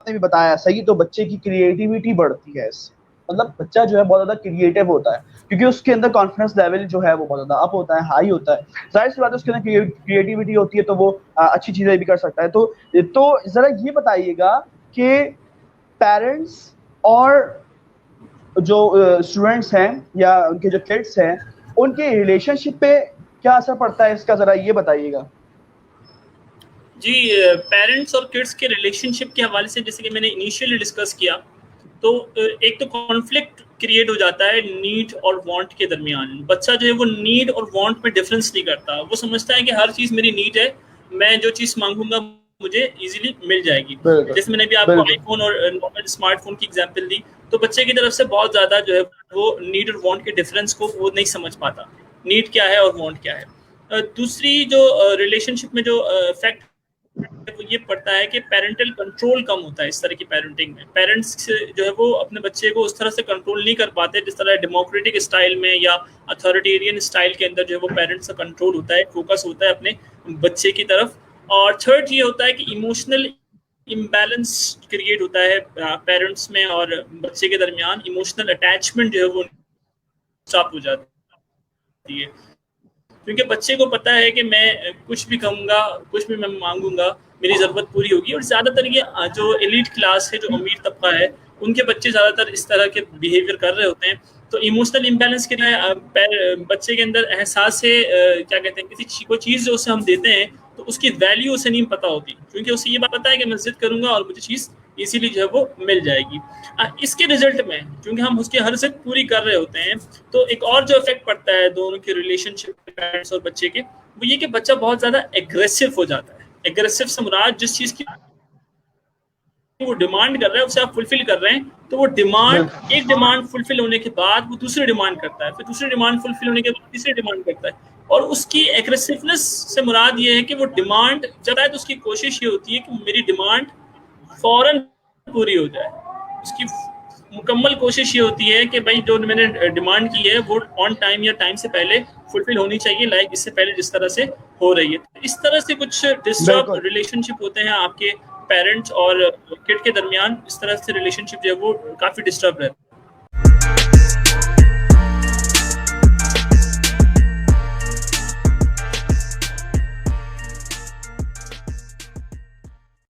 आपने भी बताया सही, तो बच्चे की क्रिएटिविटी बढ़ती है इससे। मतलब बच्चा जो है बहुत ज्यादा क्रिएटिव होता है, क्योंकि उसके अंदर कॉन्फिडेंस लेवल जो है वो बहुत ज्यादा अप होता है, हाई होता है। जाहिर सी बात है उसके अंदर क्रिएटिविटी होती है, तो वो अच्छी चीजें भी कर सकता है। तो जरा ये बताइएगा कि पेरेंट्स और जो स्टूडेंट्स हैं या उनके जो किड्स हैं, उनके रिलेशनशिप पे क्या असर पड़ता है इसका, जरा ये बताइएगा। जी, पेरेंट्स और किड्स के रिलेशनशिप के हवाले से जैसे कि मैंने इनिशियली डिस्कस किया, तो एक तो कॉन्फ्लिक्ट क्रिएट हो जाता है नीड और वांट के दरमियान। बच्चा जो है वो नीड और वांट में डिफरेंस नहीं करता, वो समझता है कि हर चीज़ मेरी नीड है, मैं जो चीज़ मांगूंगा मुझे इजीली मिल जाएगी। बिल्कुल जैसे मैंने भी आपको बिल्कुल। आईफोन और नॉर्मल स्मार्टफोन की एग्जांपल दी, तो बच्चे की तरफ से बहुत ज़्यादा जो है वो नीड और वांट के डिफरेंस को वो नहीं समझ पाता, नीड क्या है और वांट क्या है। दूसरी जो रिलेशनशिप में जो इफेक्ट वो ये पड़ता है कि पेरेंटल कंट्रोल कम होता है। इस तरह की पेरेंटिंग में पेरेंट्स जो है वो अपने बच्चे को उस तरह से कंट्रोल नहीं कर पाते जिस तरह डेमोक्रेटिक स्टाइल में या अथॉरिटेरियन स्टाइल के अंदर जो है वो पेरेंट्स का कंट्रोल होता है, फोकस होता है अपने बच्चे की तरफ। और थर्ड ये होता है कि इमोशनल इम्बैलेंस क्रिएट होता है पेरेंट्स में और बच्चे के दरमियान। इमोशनल अटैचमेंट जो है वो स्टॉप हो जाती है, क्योंकि बच्चे को पता है कि मैं कुछ भी कहूँगा, कुछ भी मैं मांगूंगा, मेरी ज़रूरत पूरी होगी। और ज़्यादातर ये जो एलीट क्लास है, जो अमीर तबका है, उनके बच्चे ज़्यादातर इस तरह के बिहेवियर कर रहे होते हैं। तो इमोशनल इम्बैलेंस के लिए बच्चे के अंदर एहसास से क्या कहते हैं, किसी कोई चीज़ जो उसे हम देते हैं तो उसकी वैल्यू उसे नहीं पता होती, क्योंकि उसे ये बात पता है कि मैं जिद करूँगा और मुझे चीज़ इसीलिए जो है वो मिल जाएगी। इसके रिजल्ट में क्योंकि हम उसकी हर जिद पूरी कर रहे होते हैं, तो एक और जो इफेक्ट पड़ता है दोनों के रिलेशनशिप, पेरेंट्स और बच्चे के, वो ये कि बच्चा बहुत ज़्यादा एग्रेसिव हो जाता है। एग्रेसिव से मुराद जिस चीज़ की वो डिमांड कर रहा है उसे आप फुलफिल कर रहे हैं, तो वो डिमांड, एक डिमांड फुलफिल होने के बाद वो दूसरी डिमांड करता है, फिर दूसरी डिमांड फुलफिल होने के बाद तीसरी डिमांड करता है। और उसकी एग्रेसिवनेस से मुराद ये है कि वो डिमांड जब है तो उसकी कोशिश ये होती है कि मेरी डिमांड फौरन पूरी हो जाए। उसकी मुकम्मल कोशिश ये होती है कि भाई जो मैंने डिमांड की है वो ऑन टाइम या टाइम से पहले फुलफिल होनी चाहिए, लाइक इससे पहले जिस तरह से हो रही है। तो इस तरह से कुछ डिस्टर्ब बिल्कुल रिलेशनशिप होते हैं आपके पेरेंट्स और किड के दरमियान। इस तरह से रिलेशनशिप जो है वो काफ़ी डिस्टर्ब रहता है।